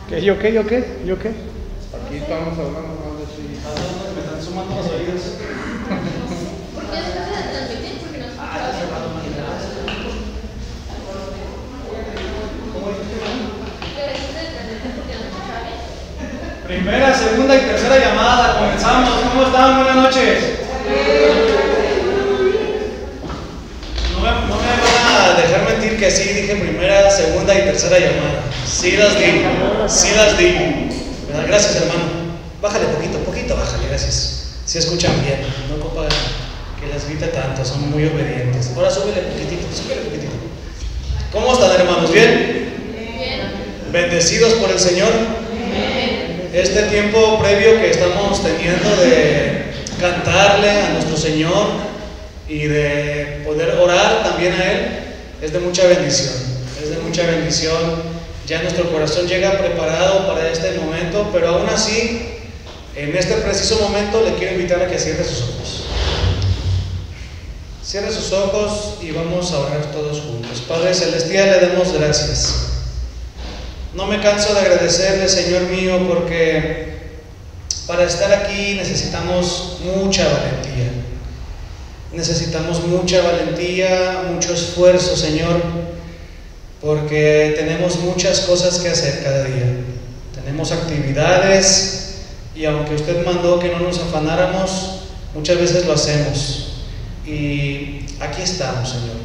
¿Qué? ¿Yo qué? ¿Yo qué? ¿Yo qué? Aquí estamos hablando más de ti. Me están sumando los oídos. ¿Por qué después de transmitir? Porque no Primera, segunda y tercera llamada. Comenzamos. ¿Cómo están? Buenas noches. No me van a dejar mentir que sí dije primera, segunda y tercera llamada. Sí las digo. Gracias, hermano. Bájale poquito, bájale, gracias. Si escuchan bien, no ocupa que les grite tanto, son muy obedientes. Ahora súbele poquitito. ¿Cómo están, hermanos? ¿Bien? Bien. ¿Bendecidos por el Señor? Este tiempo previo que estamos teniendo de cantarle a nuestro Señor y de poder orar también a Él es de mucha bendición. Ya nuestro corazón llega preparado para este momento, pero aún así, en este preciso momento le quiero invitar a que cierre sus ojos. Cierre sus ojos y vamos a orar todos juntos. Padre Celestial, le damos gracias. No me canso de agradecerle, Señor mío, porque para estar aquí necesitamos mucha valentía. Necesitamos mucha valentía, mucho esfuerzo, Señor, porque tenemos muchas cosas que hacer cada día. Tenemos actividades y aunque usted mandó que no nos afanáramos, muchas veces lo hacemos. Y aquí estamos, Señor.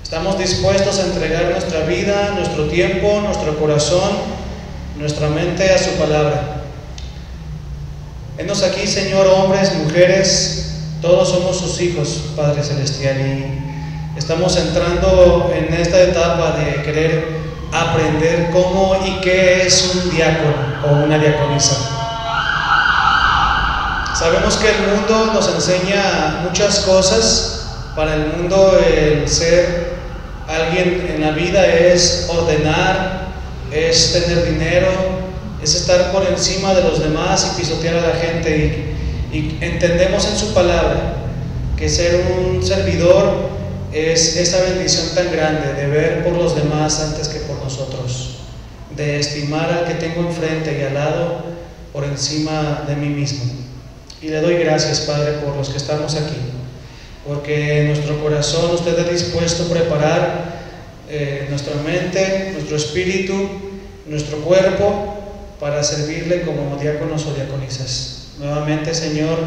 Estamos dispuestos a entregar nuestra vida, nuestro tiempo, nuestro corazón, nuestra mente a su palabra. Henos aquí, Señor, hombres, mujeres, todos somos sus hijos, Padre Celestial, y estamos entrando en esta etapa de querer aprender cómo y qué es un diácono o una diaconisa. Sabemos que el mundo nos enseña muchas cosas. Para el mundo el ser alguien en la vida es ordenar, es tener dinero, es estar por encima de los demás y pisotear a la gente. Y entendemos en su palabra que ser un servidor es esa bendición tan grande de ver por los demás antes que por nosotros, de estimar al que tengo enfrente y al lado por encima de mí mismo. Y le doy gracias, Padre, por los que estamos aquí, porque en nuestro corazón usted ha dispuesto a preparar nuestra mente, nuestro espíritu, nuestro cuerpo para servirle como diáconos o diaconisas. Nuevamente, Señor,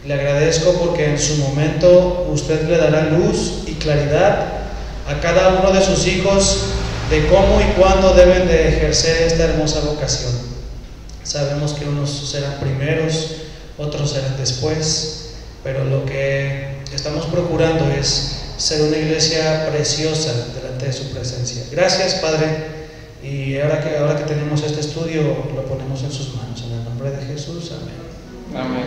le agradezco porque en su momento usted le dará luz y claridad a cada uno de sus hijos de cómo y cuándo deben de ejercer esta hermosa vocación. Sabemos que unos serán primeros, otros serán después, pero lo que estamos procurando es ser una iglesia preciosa delante de su presencia. Gracias, Padre, y ahora que tenemos este estudio lo ponemos en sus manos, en el nombre de Jesús, amén. Amén.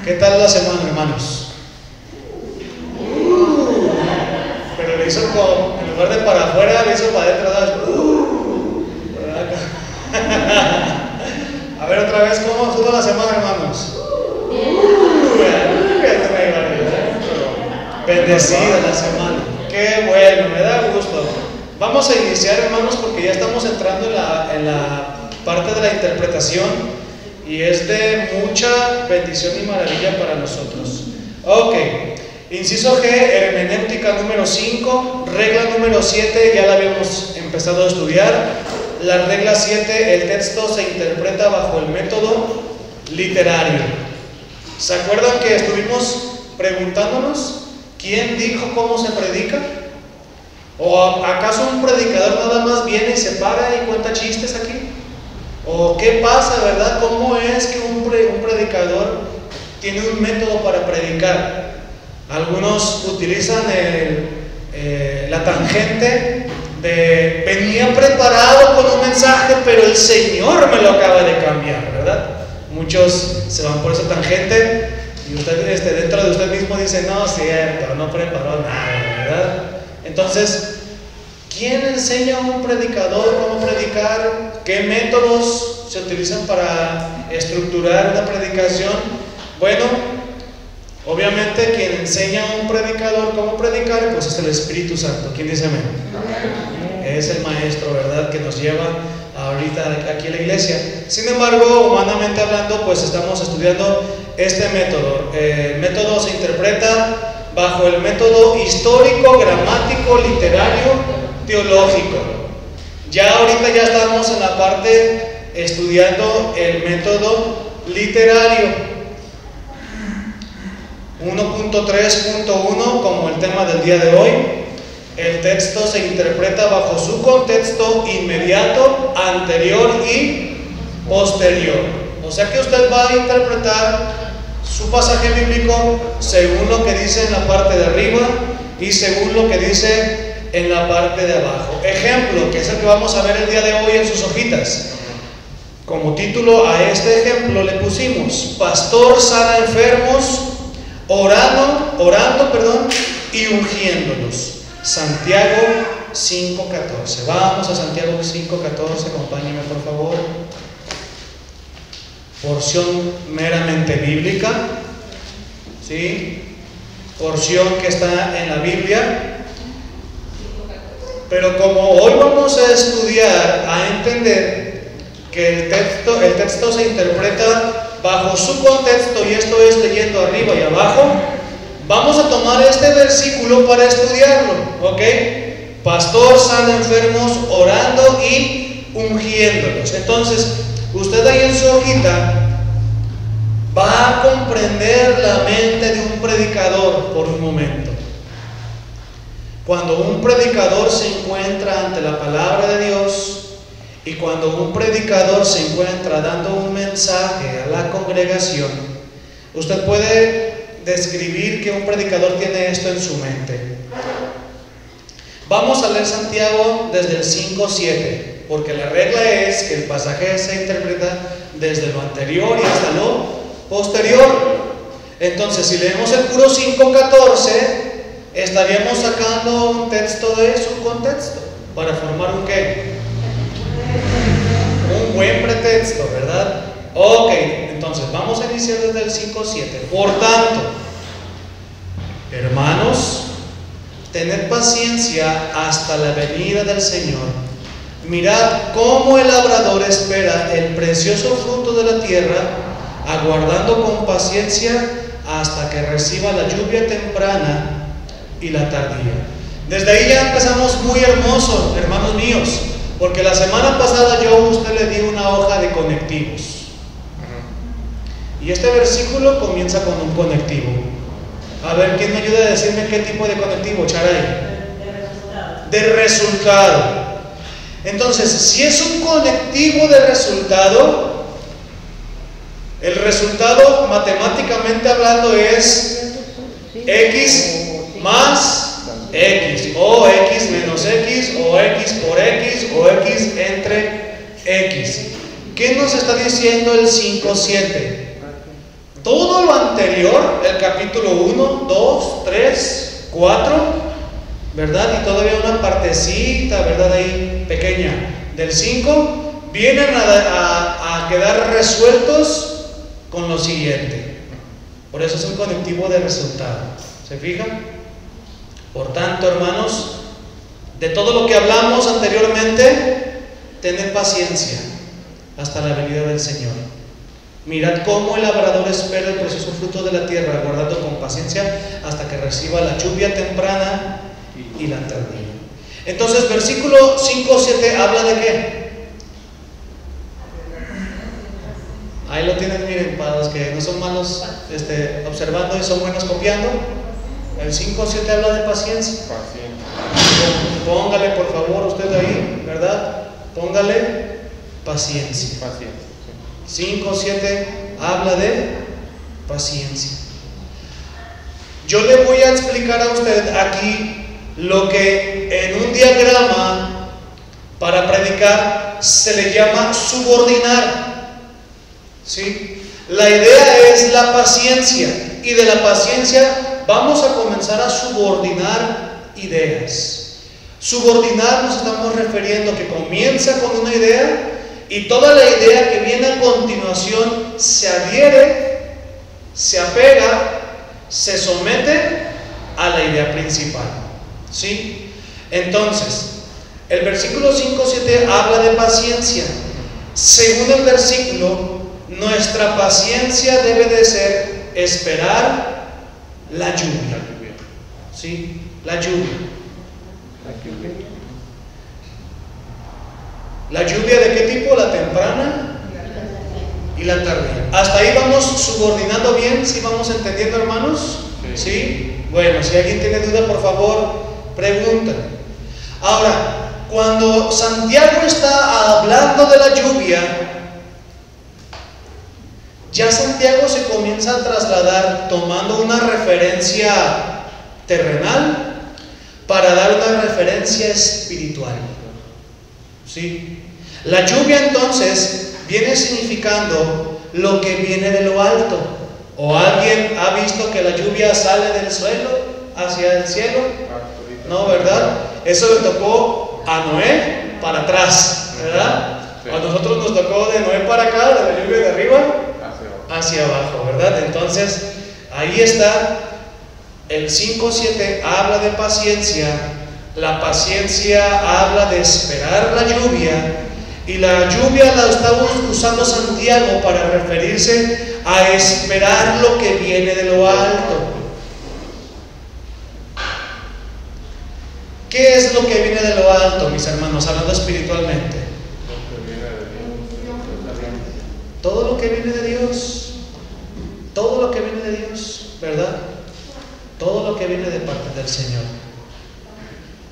¿Qué tal la semana, hermanos? Pero le hizo como, en lugar de para afuera, le hizo para adentro, A ver otra vez, ¿cómo estuvo la semana, hermanos? Bendecida la semana. Qué bueno, me da gusto. Vamos a iniciar, hermanos, porque ya estamos entrando en la parte de la interpretación y es de mucha bendición y maravilla para nosotros. Ok, inciso G, hermenéutica número 5, regla número 7, ya la habíamos empezado a estudiar. La regla 7, el texto se interpreta bajo el método literario. ¿Se acuerdan que estuvimos preguntándonos quién dijo cómo se predica? ¿O acaso un predicador nada más viene y se para y cuenta chistes aquí? ¿O qué pasa, verdad? ¿Cómo es que un predicador tiene un método para predicar? Algunos utilizan la tangente de venía preparado con un mensaje, pero el Señor me lo acaba de cambiar, ¿verdad? Muchos se van por esa tangente y usted dentro de usted mismo dice, no, cierto, no preparó nada, ¿verdad? Entonces, ¿quién enseña a un predicador cómo predicar? ¿Qué métodos se utilizan para estructurar una predicación? Bueno, obviamente quien enseña a un predicador cómo predicar, pues es el Espíritu Santo. ¿Quién dice amén? Es el maestro, ¿verdad? Que nos lleva a ahorita aquí en la iglesia. Sin embargo, humanamente hablando, pues estamos estudiando este método. El método se interpreta bajo el método histórico, gramático, literario, teológico. Ya ahorita ya estamos en la parte estudiando el método literario. 1.3.1 como el tema del día de hoy. El texto se interpreta bajo su contexto inmediato, anterior y posterior. O sea que usted va a interpretar su pasaje bíblico según lo que dice en la parte de arriba y según lo que dice en la parte de abajo. Ejemplo, que es el que vamos a ver el día de hoy en sus hojitas. Como título a este ejemplo le pusimos: Pastor sana enfermos, orando, y ungiéndolos. Santiago 5:14. Vamos a Santiago 5:14, acompáñenme por favor. Porción meramente bíblica, ¿sí? Porción que está en la Biblia. Pero como hoy vamos a estudiar, a entender que el texto se interpreta bajo su contexto, y esto es leyendo arriba y abajo, vamos a tomar este versículo para estudiarlo, ¿ok? Pastor sana enfermos, orando y ungiéndolos. Entonces, usted ahí en su hojita va a comprender la mente de un predicador por un momento. Cuando un predicador se encuentra ante la palabra de Dios y cuando un predicador se encuentra dando un mensaje a la congregación, usted puede describir que un predicador tiene esto en su mente. Vamos a leer Santiago desde el 5:7, porque la regla es que el pasaje se interpreta desde lo anterior y hasta lo posterior. Entonces, si leemos el puro 5:14, estaríamos sacando un texto de su contexto para formar un ¿qué? Un buen pretexto, ¿verdad? Ok, entonces vamos a iniciar desde el 5:7. Por tanto, hermanos, tened paciencia hasta la venida del Señor. Mirad cómo el labrador espera el precioso fruto de la tierra, aguardando con paciencia hasta que reciba la lluvia temprana y la tardía. Desde ahí ya empezamos muy hermoso, hermanos míos, porque la semana pasada yo a usted le di una hoja de conectivos. Y este versículo comienza con un conectivo. A ver, ¿quién me ayuda a decirme qué tipo de conectivo, Charay? De resultado. Entonces, si es un conectivo de resultado, el resultado matemáticamente hablando es X más X, o X menos X, o X por X, o X entre X. ¿Qué nos está diciendo el 5:7? Todo lo anterior, el capítulo 1, 2, 3, 4, ¿verdad? Y todavía una partecita, ¿verdad? Ahí pequeña del 5, vienen a quedar resueltos con lo siguiente. Por eso es un conectivo de resultado. ¿Se fijan? Por tanto, hermanos, de todo lo que hablamos anteriormente, tened paciencia hasta la venida del Señor. Mirad cómo el labrador espera el precioso fruto de la tierra, aguardando con paciencia hasta que reciba la lluvia temprana y la tardía. Entonces, versículo 5:7 habla de qué. Ahí lo tienen, miren, para los que no son malos observando y son buenos copiando. El 5:7 habla de paciencia. Póngale por favor usted ahí, ¿verdad? Póngale paciencia. 5:7 habla de paciencia. Yo le voy a explicar a usted aquí lo que en un diagrama para predicar se le llama subordinar. ¿Sí? La idea es la paciencia, y de la paciencia vamos a comenzar a subordinar ideas. Subordinar nos estamos refiriendo que comienza con una idea y toda la idea que viene a continuación se adhiere, se apega, se somete a la idea principal. ¿Sí? Entonces, El versículo 5:7 habla de paciencia. Según el versículo, nuestra paciencia debe de ser esperar la lluvia. ¿Sí? La lluvia. ¿La lluvia de qué tipo? ¿La temprana y la tardía? ¿Hasta ahí vamos subordinando bien? ¿Sí vamos entendiendo, hermanos? ¿Sí? Bueno, si alguien tiene duda, por favor, pregunta. Ahora, cuando Santiago está hablando de la lluvia, ya Santiago se comienza a trasladar tomando una referencia terrenal para dar una referencia espiritual. ¿Sí? La lluvia entonces viene significando lo que viene de lo alto. ¿O alguien ha visto que la lluvia sale del suelo hacia el cielo? No, ¿verdad? Eso le tocó a Noé para atrás, ¿verdad? A nosotros nos tocó de Noé para acá, de la lluvia de arriba hacia abajo, ¿verdad? Entonces, ahí está. El 5:7 habla de paciencia. La paciencia habla de esperar la lluvia. Y la lluvia la está usando Santiago para referirse a esperar lo que viene de lo alto. ¿Qué es lo que viene de lo alto, mis hermanos, hablando espiritualmente? Todo lo que viene de Dios. Todo lo que viene de Dios, ¿verdad? Todo lo que viene de parte del Señor.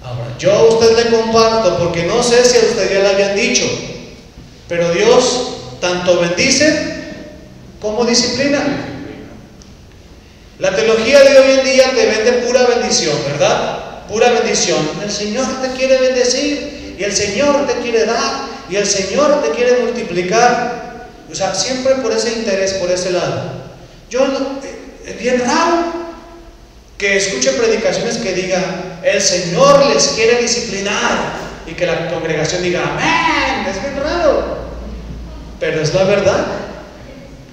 Ahora, yo a usted le comparto porque no sé si a usted ya le habían dicho, pero Dios tanto bendice como disciplina. La teología de hoy en día te vende pura bendición, ¿verdad? Pura bendición. El Señor te quiere bendecir y el Señor te quiere dar y el Señor te quiere multiplicar. O sea, siempre por ese interés, por ese lado. Es bien raro que escuche predicaciones que digan el Señor les quiere disciplinar y que la congregación diga amén. Es bien raro, pero es la verdad.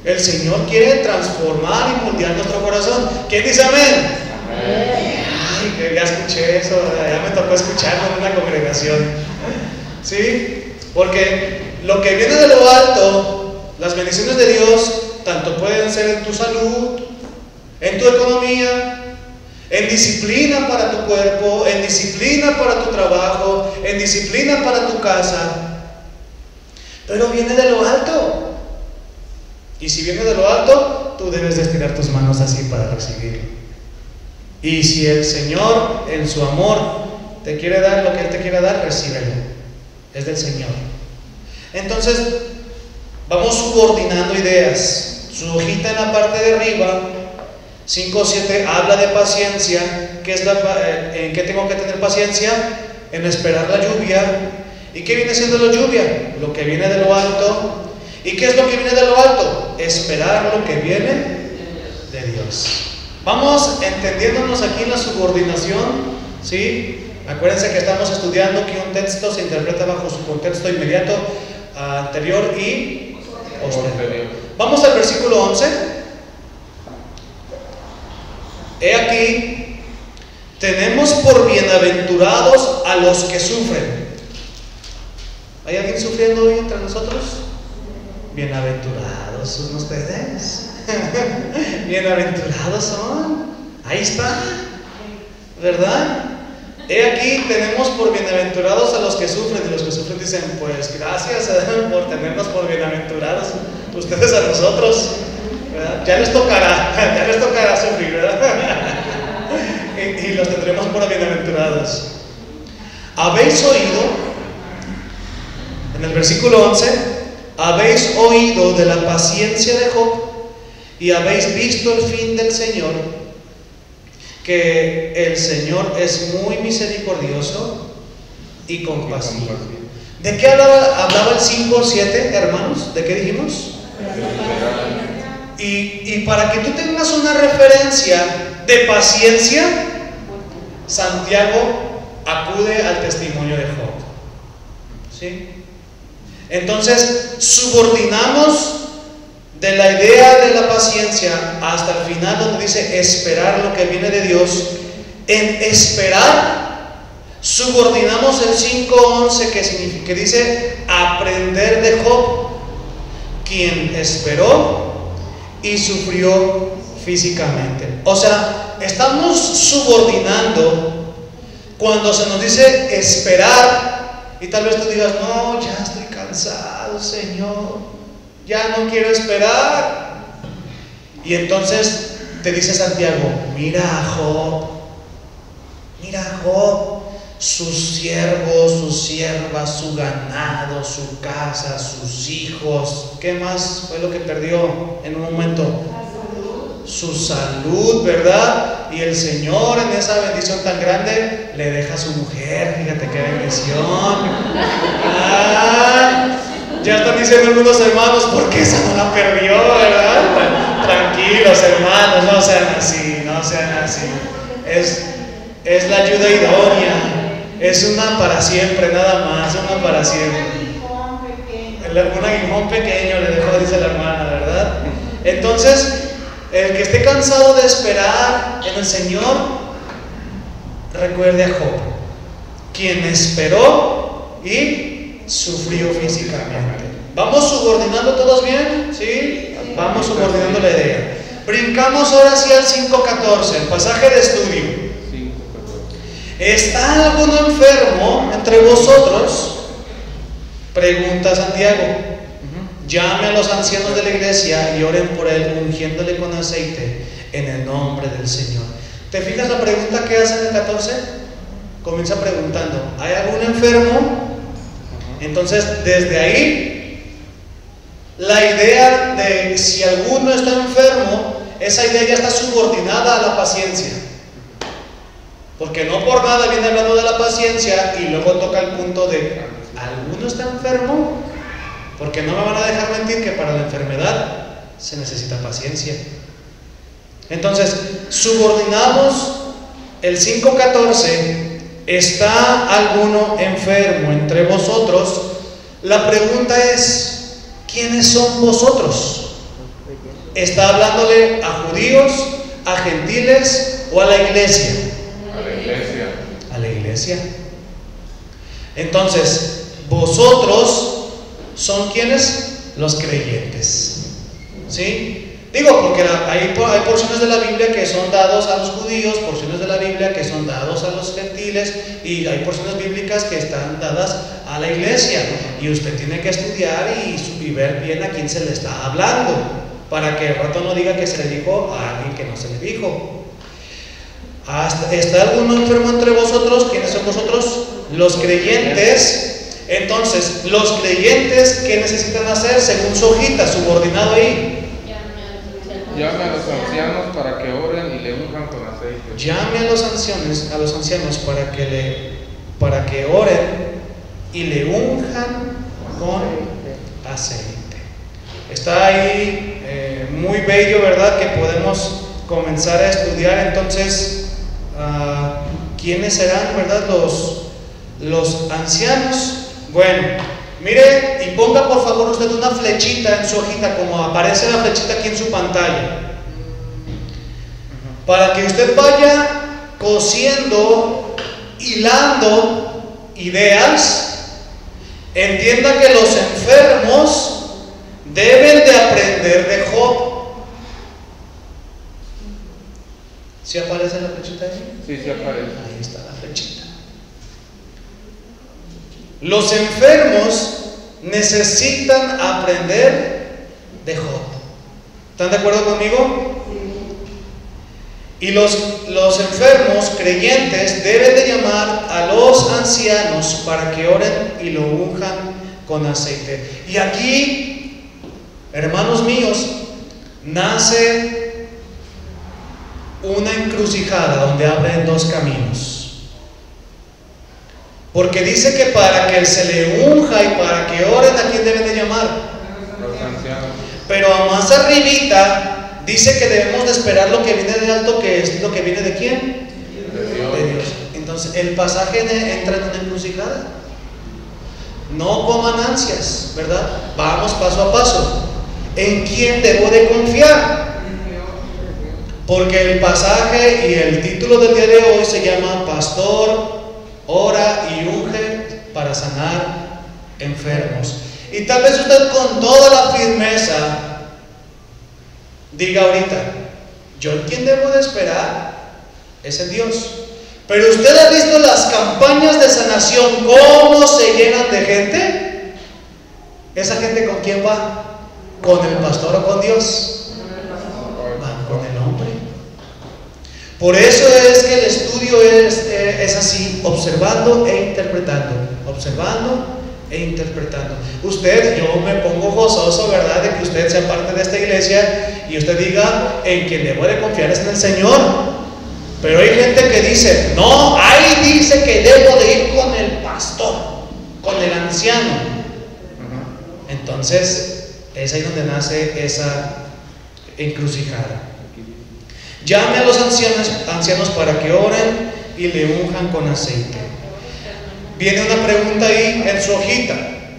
El Señor quiere transformar y moldear nuestro corazón. ¿Quién dice amén? Amén. Ay, ya escuché eso, ya me tocó escucharlo en una congregación. ¿Sí? Porque lo que viene de lo alto, las bendiciones de Dios, tanto pueden ser en tu salud, en tu economía, en disciplina para tu cuerpo, en disciplina para tu trabajo, en disciplina para tu casa, pero viene de lo alto. Y si viene de lo alto, tú debes de estirar tus manos así para recibirlo. Y si el Señor en su amor te quiere dar lo que Él te quiere dar, recíbelo. Es del Señor. Entonces vamos subordinando ideas. Su hojita en la parte de arriba, 5:7, habla de paciencia. ¿En qué tengo que tener paciencia? En esperar la lluvia. ¿Y qué viene siendo la lluvia? Lo que viene de lo alto. ¿Y qué es lo que viene de lo alto? Esperar lo que viene de Dios. Vamos entendiéndonos aquí en la subordinación, ¿sí? Acuérdense que estamos estudiando que un texto se interpreta bajo su contexto inmediato, anterior y posterior. Vamos al versículo 11. He aquí, tenemos por bienaventurados a los que sufren. ¿Hay alguien sufriendo hoy entre nosotros? Bienaventurados son ustedes. Bienaventurados son. Ahí está, ¿verdad? He aquí, tenemos por bienaventurados a los que sufren. Y los que sufren dicen, pues gracias por tenernos por bienaventurados. Ustedes a nosotros, ¿verdad? Ya les tocará sufrir, ¿verdad? y los tendremos por bienaventurados. ¿Habéis oído? En el versículo 11, habéis oído de la paciencia de Job y habéis visto el fin del Señor, que el Señor es muy misericordioso y compasivo. ¿De qué hablaba el 5:7, hermanos? ¿De qué dijimos? Y para que tú tengas una referencia de paciencia, Santiago acude al testimonio de Job. ¿Sí? Entonces, subordinamos de la idea de la paciencia hasta el final donde dice esperar lo que viene de Dios. En esperar Subordinamos el 5:11 que dice aprender de Job, quien esperó y sufrió físicamente. O sea, estamos subordinando cuando se nos dice esperar, y tal vez tú digas, no, ya estoy cansado, Señor, ya no quiero esperar. Y entonces te dice Santiago, mira a Job, sus siervos, sus siervas, su ganado, su casa, sus hijos. ¿Qué más fue lo que perdió en un momento? Su salud, ¿verdad? Y el Señor en esa bendición tan grande le deja a su mujer. Fíjate qué bendición. Ya están diciendo algunos hermanos, ¿por qué esa no la perdió, verdad? Tranquilos, hermanos, no sean así, no sean así. Es la ayuda idónea. Es una para siempre, nada más, una para siempre. Un aguijón pequeño le dejó, dice la hermana, ¿verdad? Entonces, el que esté cansado de esperar en el Señor, recuerde a Job, quien esperó y sufrió físicamente. ¿Vamos subordinando todos bien? ¿Sí? Vamos subordinando la idea. Brincamos ahora sí al 5:14, el pasaje de estudio. ¿Está alguno enfermo entre vosotros? Pregunta Santiago. Llame a los ancianos de la iglesia y oren por él, ungiéndole con aceite en el nombre del Señor. ¿Te fijas la pregunta que hace en el 14? Comienza preguntando, ¿hay algún enfermo? Entonces, desde ahí, la idea de si alguno está enfermo, esa idea ya está subordinada a la paciencia. Porque no por nada viene hablando de la paciencia y luego toca el punto de ¿alguno está enfermo? Porque no me van a dejar mentir que para la enfermedad se necesita paciencia. Entonces, subordinamos el 5:14, ¿está alguno enfermo entre vosotros? La pregunta es, ¿quiénes son vosotros? ¿Está hablándole a judíos, a gentiles o a la iglesia? A la iglesia. Entonces, vosotros son quienes, los creyentes. ¿Sí? Digo, porque hay porciones de la Biblia que son dados a los judíos, porciones de la Biblia que son dados a los gentiles, y hay porciones bíblicas que están dadas a la iglesia, ¿no? Y usted tiene que estudiar y ver bien a quién se le está hablando, para que el rato no diga que se le dijo a alguien que no se le dijo. ¿Está alguno enfermo entre vosotros? ¿Quiénes son vosotros? Los creyentes. Entonces, los creyentes, ¿qué necesitan hacer? Según su hojita, subordinado ahí. Llame a los ancianos para que oren y le unjan con aceite. Llame a los ancianos para que oren y le unjan con aceite. Está ahí muy bello, ¿verdad? Que podemos comenzar a estudiar. Entonces, ¿quiénes serán, verdad? Los ancianos. Bueno, mire y ponga por favor usted una flechita en su hojita, como aparece la flechita aquí en su pantalla, para que usted vaya cosiendo, hilando ideas. Entienda que los enfermos deben de aprender de Job. ¿Sí aparece la flechita ahí? Sí, sí aparece. Ahí está la flechita. Los enfermos necesitan aprender de Job. ¿Están de acuerdo conmigo? Sí. Y los enfermos creyentes deben de llamar a los ancianos para que oren y lo unjan con aceite. Y aquí, hermanos míos, nace una encrucijada donde abren dos caminos. Porque dice que para que se le unja y para que oren, ¿a quién deben de llamar? Los ancianos. Pero más arribita dice que debemos de esperar lo que viene de alto, que es lo que viene de ¿quién? De Dios. De Dios. Entonces el pasaje entra en una encrucijada. No coman ansias, ¿verdad? Vamos paso a paso. ¿En quién debo de confiar? Porque el pasaje y el título del día de hoy se llama Pastor ora y unge para sanar enfermos. Y tal vez usted con toda la firmeza diga ahorita, yo en quien debo de esperar es en Dios. Pero usted ha visto las campañas de sanación, cómo se llenan de gente. ¿Esa gente con quién va? ¿Con el pastor o con Dios? Van con el hombre. Por eso es que el estudio es así, observando e interpretando, observando e interpretando. Usted, yo me pongo gozoso, ¿verdad?, de que usted sea parte de esta iglesia y usted diga, en quien debo de confiar es en el Señor. Pero hay gente que dice, no, ahí dice que debo de ir con el pastor, con el anciano. Entonces, es ahí donde nace esa encrucijada. Llame a los ancianos para que oren y le unjan con aceite. Viene una pregunta ahí en su hojita,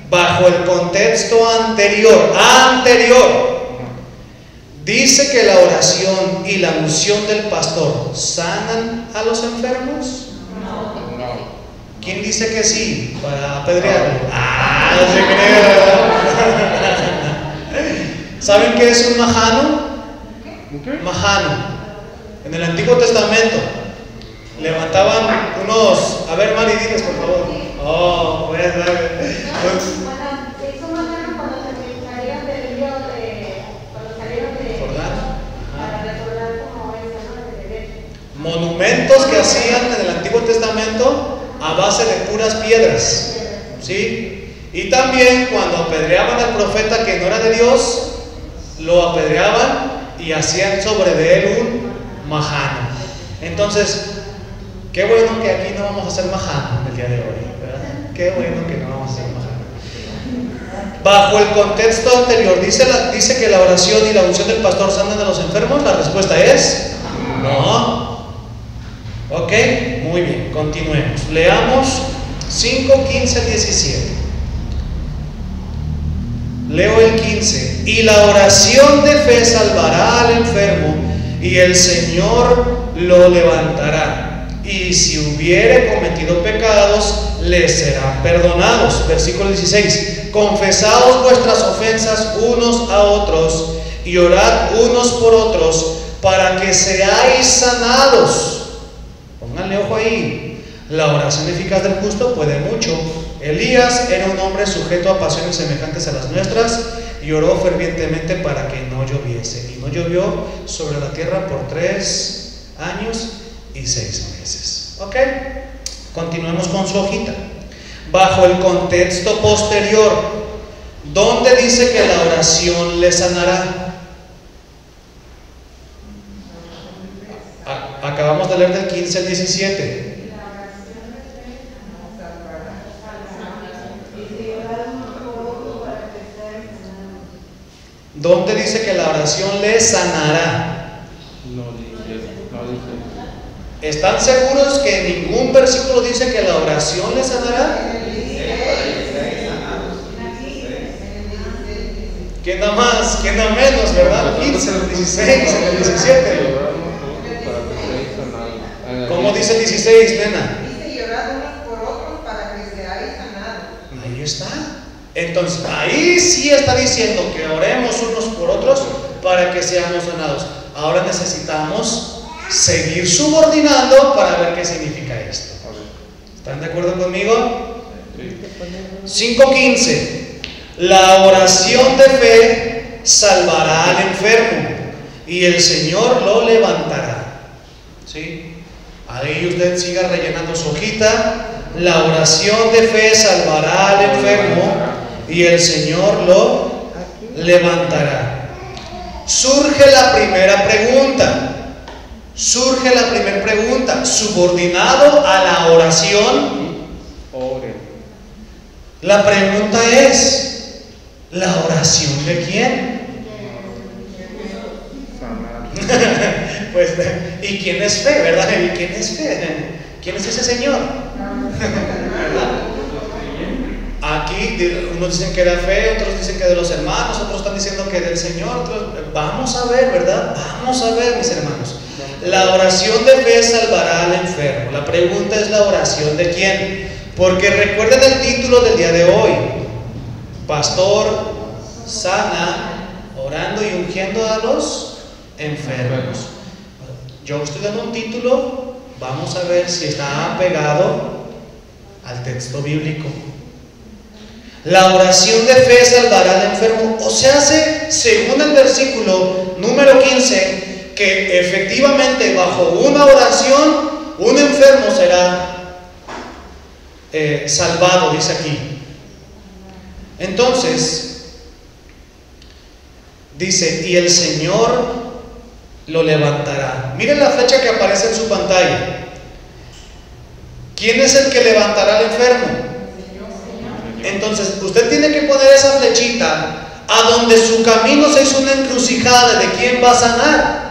bajo el contexto anterior, dice que la oración y la unción del pastor sanan a los enfermos. No. ¿Quién dice que sí? Para apedrearlo. No se crea. ¿Saben qué es un majano? Majano. En el Antiguo Testamento levantaban unos, a ver, Mari, diles por favor. Oh, pues, Es un majano cuando salieron del río cuando salieron de Jordán. para recordar como eso, ¿no? De beber. Monumentos que hacían en el Antiguo Testamento a base de puras piedras, ¿sí? Y también cuando apedreaban al profeta que no era de Dios, lo apedreaban y hacían sobre de él un majano. Entonces, qué bueno que aquí no vamos a hacer majano el día de hoy, ¿verdad? Qué bueno que no vamos a hacer majano. Bajo el contexto anterior, dice que la oración y la unción del pastor sanan a los enfermos. La respuesta es no. Ok, muy bien, continuemos. Leamos 5, 15, 17. Leo el 15. Y la oración de fe salvará al enfermo, y el Señor lo levantará. Y si hubiere cometido pecados, le serán perdonados. Versículo 16. Confesaos vuestras ofensas unos a otros y orad unos por otros para que seáis sanados. Pónganle ojo ahí. La oración eficaz del justo puede mucho. Elías era un hombre sujeto a pasiones semejantes a las nuestras y oró fervientemente para que no lloviese. Y no llovió sobre la tierra por 3 años y 6 meses. Ok, continuemos con su hojita. Bajo el contexto posterior, ¿dónde dice que la oración le sanará? Acabamos de leer del 15 al 17. ¿Dónde dice que la oración le sanará? No dice. ¿Están seguros que ningún versículo dice que la oración le sanará? ¿Quién da más? ¿Quién da menos? ¿Verdad? 15, el 16, el 17. ¿Cómo dice el 16, nena? Dice llorad unos por otros para que seáis sanados. Ahí está. Entonces, ahí sí está diciendo que oremos unos por otros para que seamos sanados. Ahora necesitamos seguir subordinando para ver qué significa esto. ¿Están de acuerdo conmigo? 5:15. La oración de fe salvará al enfermo y el Señor lo levantará. ¿Sí? Ahí usted siga rellenando su hojita. La oración de fe salvará al enfermo y el Señor lo levantará. Surge la primera pregunta. Subordinado a la oración, Ore. la pregunta es: ¿la oración de quién? Sanar. Pues, ¿y quién es fe, verdad? ¿Y quién es fe? ¿Quién es ese Señor? ¿Verdad? Aquí unos dicen que era fe, otros dicen que de los hermanos, otros están diciendo que del Señor. Vamos a ver, ¿verdad? Vamos a ver, mis hermanos. la oración de fe salvará al enfermo. La pregunta es: ¿la oración de quién? Porque recuerden el título del día de hoy: Pastor sana, orando y ungiendo a los enfermos. Yo estoy dando un título, vamos a ver si está pegado al texto bíblico. La oración de fe salvará al enfermo. O sea, según el versículo número 15, que efectivamente bajo una oración un enfermo será salvado, dice aquí. Entonces, dice: y el Señor lo levantará. Miren la flecha que aparece en su pantalla. ¿Quién es el que levantará al enfermo? Entonces, usted tiene que poner esa flechita a donde su camino se hizo una encrucijada de quién va a sanar.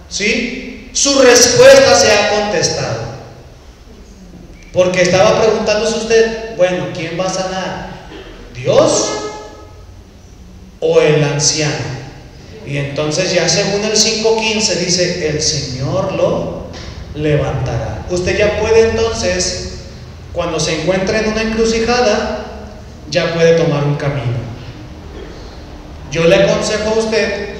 ¿Sí? Su respuesta se ha contestado. Porque estaba preguntándose usted: bueno, ¿quién va a sanar? ¿Dios o el anciano? Y entonces ya según el 5:15 dice: el Señor lo levantará. Usted ya puede entonces, cuando se encuentra en una encrucijada, ya puede tomar un camino. Yo le aconsejo a usted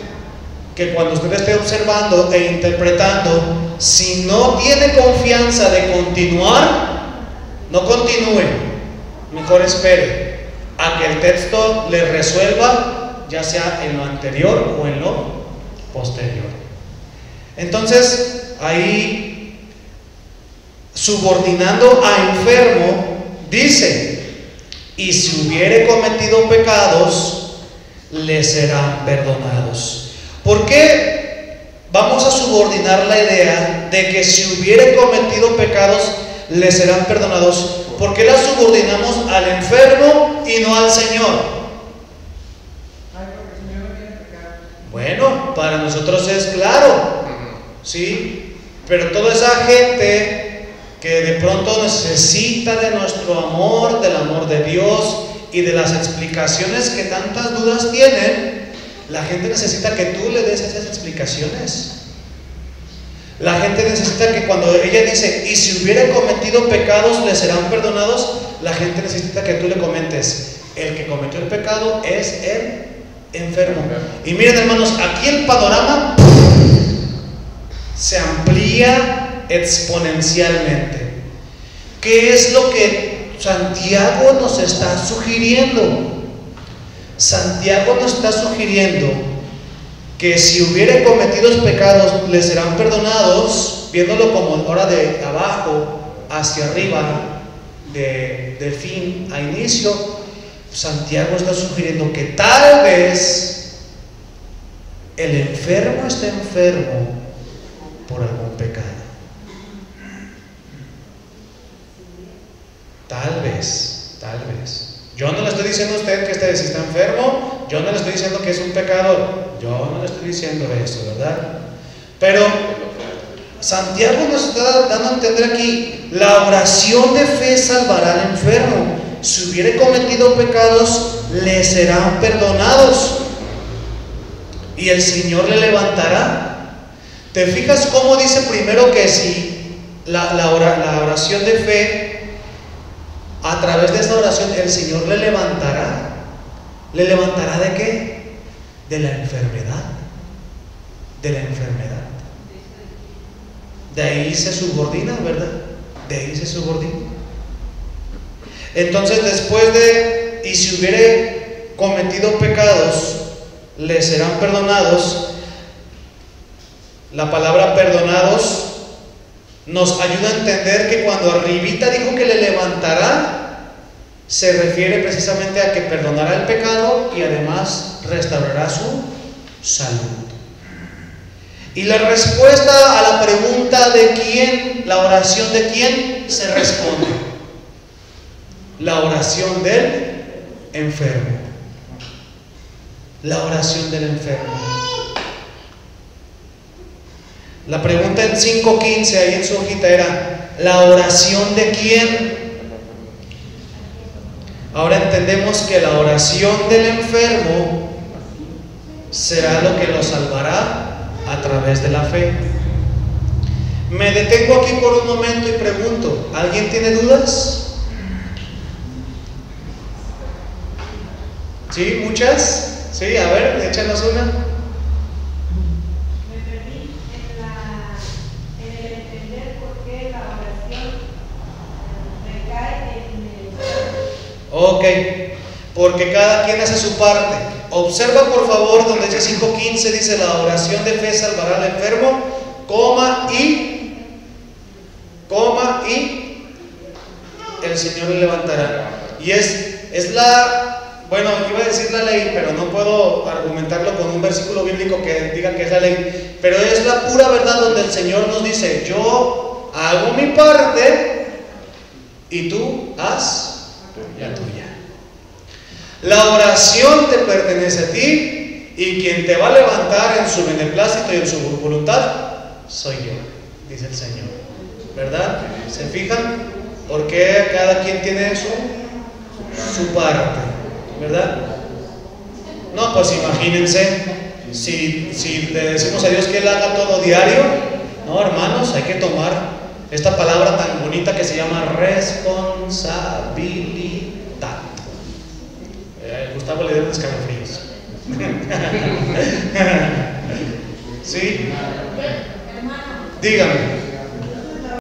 que cuando usted esté observando e interpretando, si no tiene confianza de continuar, no continúe, mejor espere a que el texto le resuelva, ya sea en lo anterior o en lo posterior. Entonces, ahí, subordinando a enfermo, dice: y si hubiere cometido pecados, le serán perdonados. ¿Por qué vamos a subordinar la idea de que si hubiere cometido pecados, le serán perdonados? ¿Por qué la subordinamos al enfermo y no al Señor? Bueno, para nosotros es claro, ¿sí? Pero toda esa gente que de pronto necesita de nuestro amor, del amor de Dios y de las explicaciones que tantas dudas tienen, la gente necesita que tú le des esas explicaciones. La gente necesita que cuando ella dice: y si hubiera cometido pecados, le serán perdonados, la gente necesita que tú le comentes: el que cometió el pecado es el enfermo. Y miren, hermanos, aquí el panorama se amplía exponencialmente. ¿Qué es lo que Santiago nos está sugiriendo? Santiago nos está sugiriendo que si hubiera cometido pecados, le serán perdonados, viéndolo como ahora de abajo hacia arriba, de fin a inicio. Santiago está sugiriendo que tal vez el enfermo esté enfermo por algún pecado. Tal vez. Yo no le estoy diciendo a usted que si está enfermo, yo no le estoy diciendo que es un pecador, yo no le estoy diciendo eso, ¿verdad? Pero Santiago nos está dando a entender aquí: la oración de fe salvará al enfermo. Si hubiere cometido pecados, le serán perdonados y el Señor le levantará. ¿Te fijas cómo dice primero que si la oración de fe, a través de esa oración, el Señor le levantará? ¿Le levantará de qué? De la enfermedad. De la enfermedad. De ahí se subordina, ¿verdad? De ahí se subordina. Entonces, después de: y si hubiere cometido pecados, le serán perdonados, la palabra perdonados nos ayuda a entender que cuando arribita dijo que le levantará, se refiere precisamente a que perdonará el pecado y además restaurará su salud. Y la respuesta a la pregunta de quién, la oración de quién, se responde: la oración del enfermo. La oración del enfermo. La pregunta en 5:15 ahí en su hojita era: ¿la oración de quién? Ahora entendemos que la oración del enfermo será lo que lo salvará a través de la fe. Me detengo aquí por un momento y pregunto, ¿alguien tiene dudas? ¿Sí? ¿Muchas? Sí, a ver, échanos una. Me perdí en el entender por qué la oración recae en el... Ok, porque cada quien hace su parte. Observa por favor donde dice 5:15, dice la oración de fe salvará al enfermo, coma y el Señor le levantará. Y es la, bueno, iba a decir la ley, pero no puedo argumentarlo con un versículo bíblico que diga que es la ley, pero es la pura verdad donde el Señor nos dice, yo hago mi parte y tú haz la tuya. La oración te pertenece a ti y quien te va a levantar en su beneplácito y en su voluntad soy yo, dice el Señor. ¿Verdad? ¿Se fijan? Porque cada quien tiene su parte, ¿verdad? No, pues imagínense, si le decimos a Dios que Él haga todo diario, no, hermanos, hay que tomar esta palabra tan bonita que se llama responsabilidad. Gustavo le dio escalofríos. ¿Sí? Hermano, Dígame.